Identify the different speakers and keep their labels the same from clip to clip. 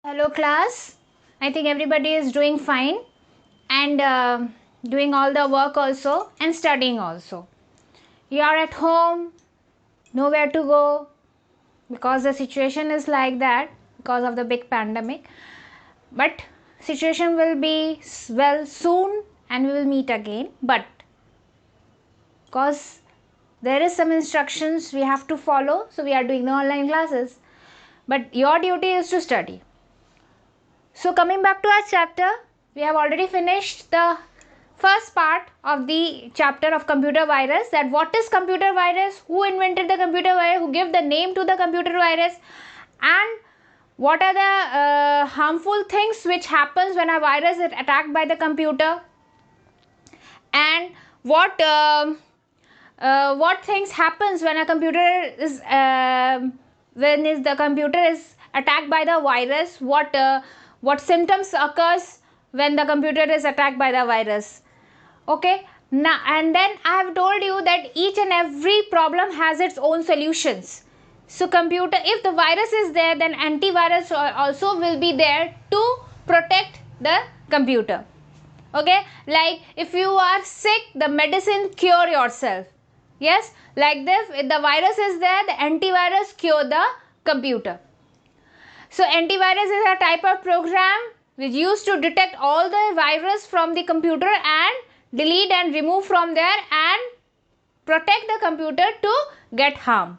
Speaker 1: Hello class, I think everybody is doing fine and doing all the work also and studying also. You are at home, nowhere to go because the situation is like that because of the big pandemic. But situation will be well soon and we will meet again. But because there is some instructions we have to follow, so we are doing the online classes. But your duty is to study. So coming back to our chapter, we have already finished the first part of the chapter of computer virus, that what is computer virus, who invented the computer virus, who gave the name to the computer virus, and what are the harmful things which happens when a virus is attacked by the computer, and what things happens when a computer is the computer is attacked by the virus, what symptoms occurs when the computer is attacked by the virus. Okay, now and then I have told you that each and every problem has its own solutions. So computer, if the virus is there, then antivirus also will be there to protect the computer. Okay, like if you are sick, the medicine cure yourself. Yes, like this, if the virus is there, the antivirus cure the computer. So antivirus is a type of program which used to detect all the virus from the computer and delete and remove from there and protect the computer to get harm.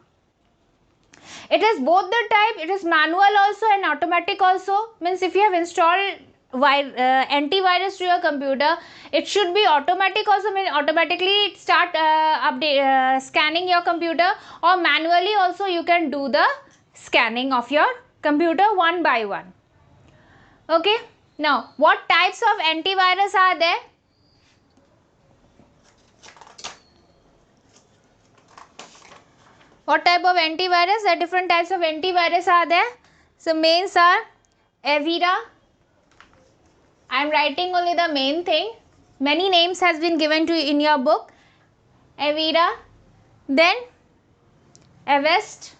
Speaker 1: It is both the type, it is manual also and automatic also. Means if you have installed antivirus to your computer, it should be automatic also, mean automatically start scanning your computer, or manually also you can do the scanning of your computer one by one. Okay, now what types of antivirus are there? What type of antivirus? There are different types of antivirus are there. So mains are Avira. I am writing only the main thing. Many names has been given to you in your book. Avira, then Avast,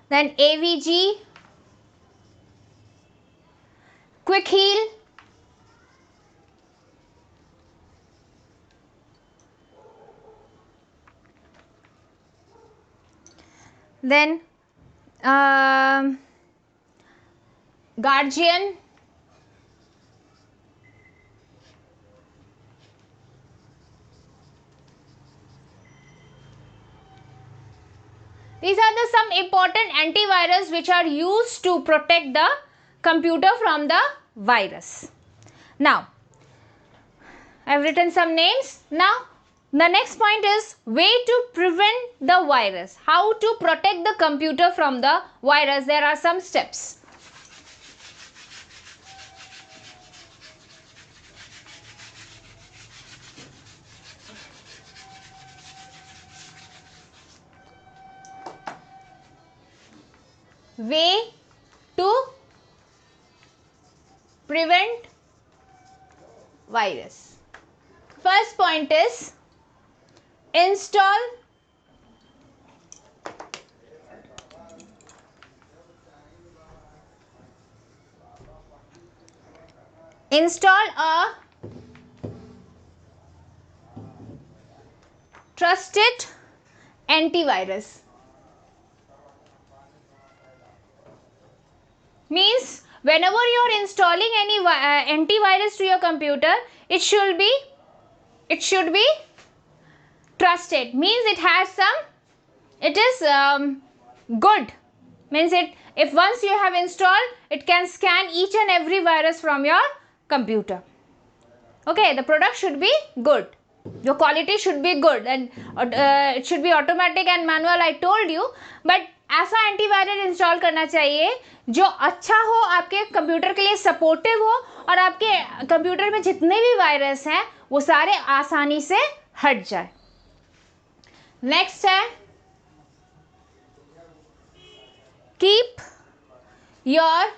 Speaker 1: then AVG, Quick Heal, then Guardian, these are the some important antivirus which are used to protect the computer from the virus. Now, I have written some names. Now, the next point is way to prevent the virus. How to protect the computer from the virus. There are some steps. Way to prevent virus. First point is install a trusted antivirus. Means whenever you are installing any antivirus to your computer, it should be trusted. Means it has some, it is good. Means it, if once you have installed, it can scan each and every virus from your computer. Okay, the product should be good, your quality should be good, and it should be automatic and manual, I told you. But ऐसा antivirus install करना चाहिए जो अच्छा हो, आपके computer के लिए supportive हो, और आपके कंप्यूटर में जितने भी वायरस हैं वो सारे आसानी से हट जाए. नेक्स्ट है keep your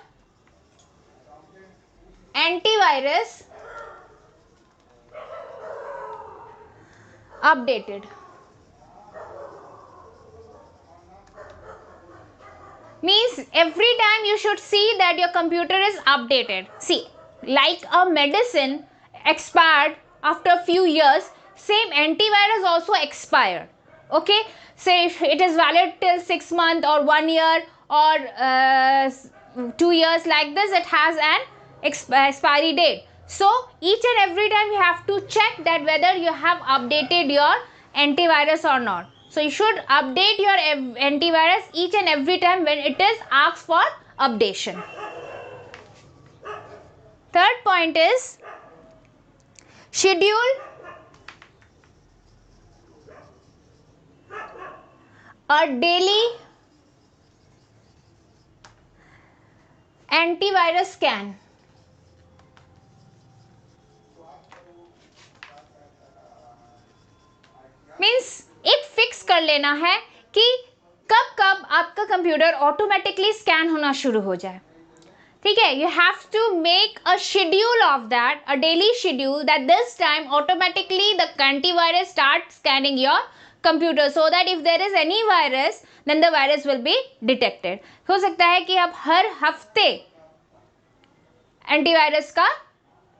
Speaker 1: antivirus updated. means every time you should see that your computer is updated. See, like a medicine expired after a few years, same antivirus also expired. Okay, so if it is valid till 6 months or 1 year or 2 years, like this, it has an expiry date. So each and every time you have to check that whether you have updated your antivirus or not. So you should update your antivirus each and every time when it is asked for updation. Third point is schedule a daily antivirus scan. Means एक fix कर लेना है कि कब कब आपका computer automatically scan होना शुरू हो जाए. ठीक है, you have to make a schedule of that, a daily schedule, that this time automatically the antivirus start scanning your computer, so that if there is any virus then the virus will be detected. हो सकता है कि आप हर हफ्ते antivirus का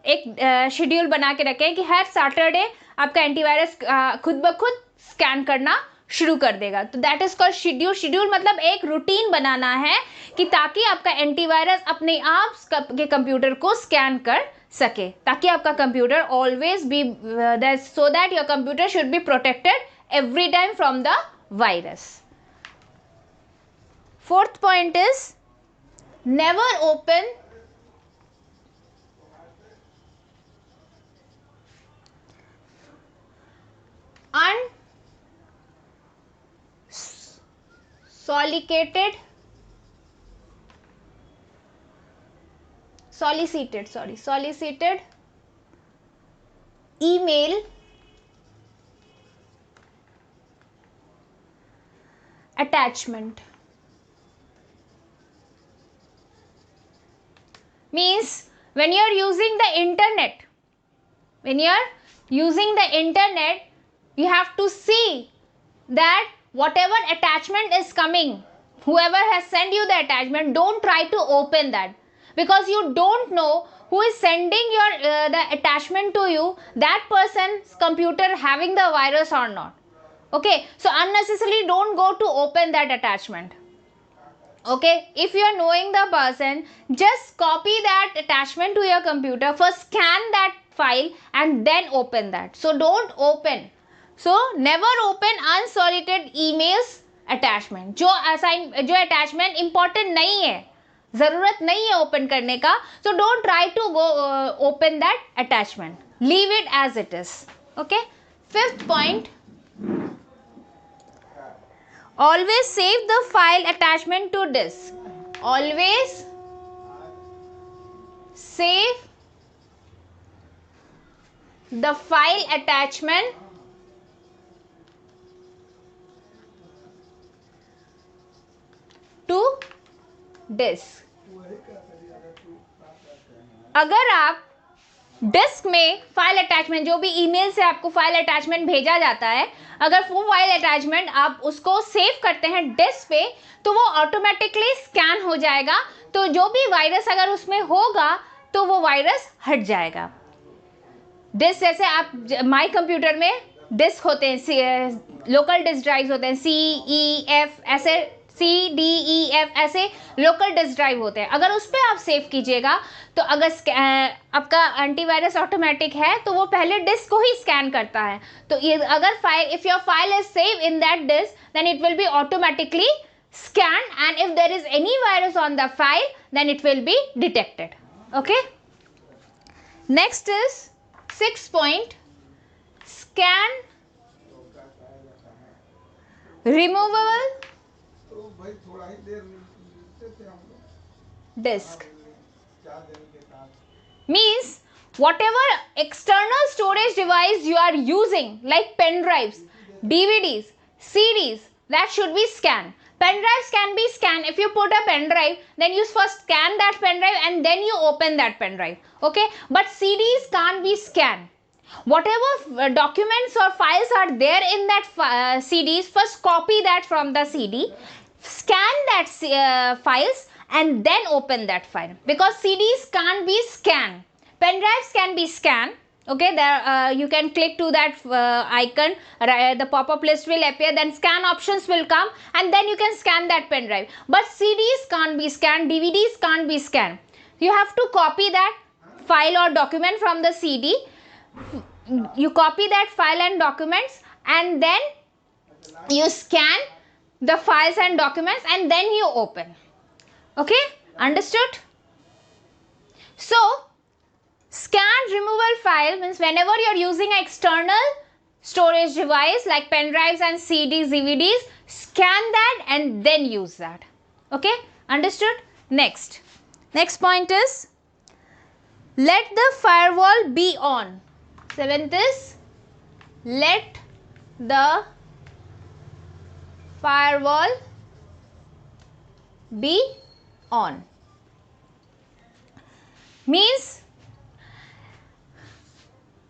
Speaker 1: एक schedule बना के रखें कि हर सैटरडे आपका एंटीवायरस खुद ब खुद स्कैन करना शुरू कर देगा. तो that is called schedule. Schedule मतलब एक रूटीन बनाना है कि ताकि आपका एंटीवायरस अपने आप के कंप्यूटर को स्कैन कर सके, ताकि आपका computer always be so that your computer should be protected every time from the virus. Fourth point is never open solicited email attachment. Means when you are using the internet, you have to see that whatever attachment is coming, whoever has sent you the attachment, don't try to open that, because you don't know who is sending your the attachment to you, that person's computer having the virus or not. Okay, so unnecessarily don't go to open that attachment. Okay, if you are knowing the person, just copy that attachment to your computer, first scan that file and then open that. So don't open. So never open unsolicited emails attachment. जो attachment important नहीं है, ज़रूरत नहीं है open करने का, so don't try to go open that attachment. Leave it as it is. Okay. Fifth point, always save the file attachment to disk. Always save the file attachment to disk. अगर आप disc में file attachment, जो भी email से आपको file attachment भेजा जाता है, अगर वो फाइल अटैचमेंट आप उसको सेव करते हैं डिस्क पे, तो वो ऑटोमेटिकली स्कैन हो जाएगा. तो जो भी वायरस अगर उसमें होगा तो वो वायरस हट जाएगा. डिस्क जैसे आप माई कंप्यूटर में डिस्क होते हैं, लोकल डिस्क ड्राइव होते हैं, CEF ऐसे CDEF ऐसे लोकल डिस्क ड्राइव होते हैं. अगर उस पर आप सेव कीजिएगा तो अगर आपका एंटीवायरस ऑटोमेटिक है तो वो पहले डिस्क को ही स्कैन करता है. तो ये अगर file, if your file is save in that disk, then it will be automatically scan, and if there is any virus on the file, then it will be detected. Okay. Next is 6 point, scan removable disk. Means whatever external storage device you are using, like pen drives, DVDs, CDs, that should be scanned. Pen drives can be scanned. If you put a pen drive, then you first scan that pen drive and then you open that pen drive. Okay, but CDs can't be scanned. Whatever documents or files are there in that CDs, first copy that from the CD, scan that files and then open that file, because CDs can't be scanned. Pen drives can be scanned. Okay, there you can click to that icon, the pop-up list will appear, then scan options will come, and then you can scan that pen drive. But CDs can't be scanned, DVDs can't be scanned. You have to copy that file or document from the CD. You copy that file and documents, and then you scan the files and documents, and then you open. Okay, understood? So scan removal file means whenever you are using an external storage device like pen drives and CDs, DVDs, scan that and then use that. Okay, understood? Next point is, let the firewall be on. 7th is, let the firewall be on. Means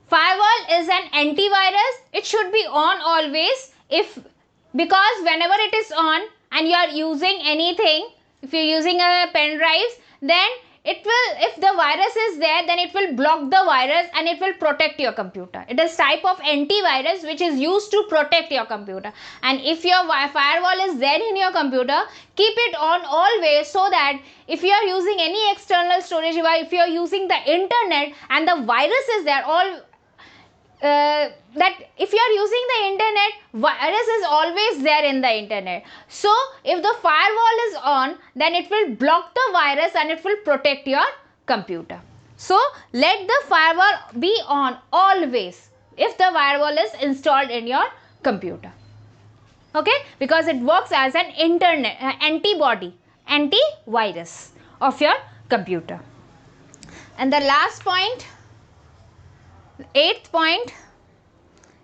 Speaker 1: firewall is an antivirus. It should be on always, because whenever it is on and you are using anything, if you are using a pen drive, then it will, if the virus is there, then it will block the virus and it will protect your computer. It is type of antivirus which is used to protect your computer. And if your firewall is there in your computer, keep it on always, so that if you are using any external storage device, if you are using the internet and the virus is there, that if you are using the internet, virus is always there in the internet. So if the firewall is on, then it will block the virus and it will protect your computer. So let the firewall be on always if the firewall is installed in your computer. Okay, because it works as an internet antivirus of your computer. And the last point, 8th point,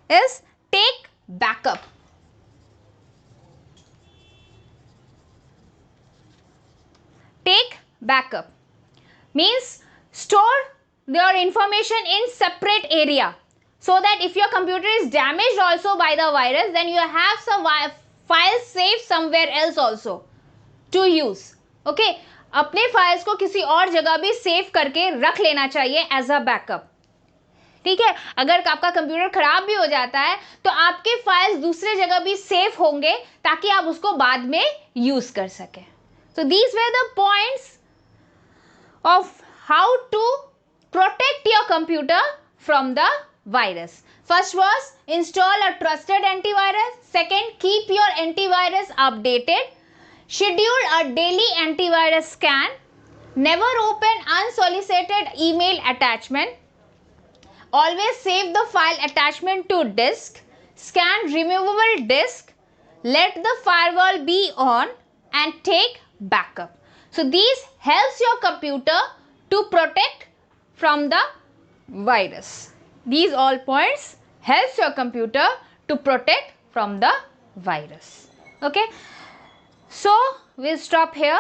Speaker 1: is take backup. Take backup means store your information in separate area, so that if your computer is damaged also by the virus, then you have some files saved somewhere else also to use. Okay, अपने files को किसी और जगह भी save करके रख लेना चाहिए as a backup. ठीक है, अगर आपका कंप्यूटर खराब भी हो जाता है तो आपके फाइल्स दूसरे जगह भी सेफ होंगे, ताकि आप उसको बाद में यूज कर सकें. So these were the points of how to protect your computer from the virus. First was install a trusted antivirus. Second, keep your antivirus updated. Schedule a daily antivirus scan. Never open unsolicited email attachment. Always save the file attachment to disk. Scan removable disk. Let the firewall be on and take backup. So these helps your computer to protect from the virus. These all points helps your computer to protect from the virus. Okay. So we'll stop here.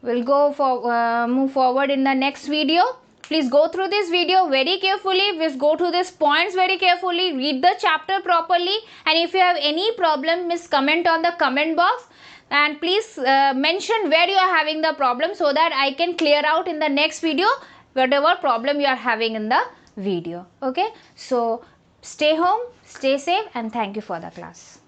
Speaker 1: We'll go for move forward in the next video. Please go through this video very carefully. Please go to these points very carefully. Read the chapter properly. And if you have any problem, please comment on the comment box. And please mention where you are having the problem, so that I can clear out in the next video whatever problem you are having in the video. Okay. So stay home, stay safe, and thank you for the class.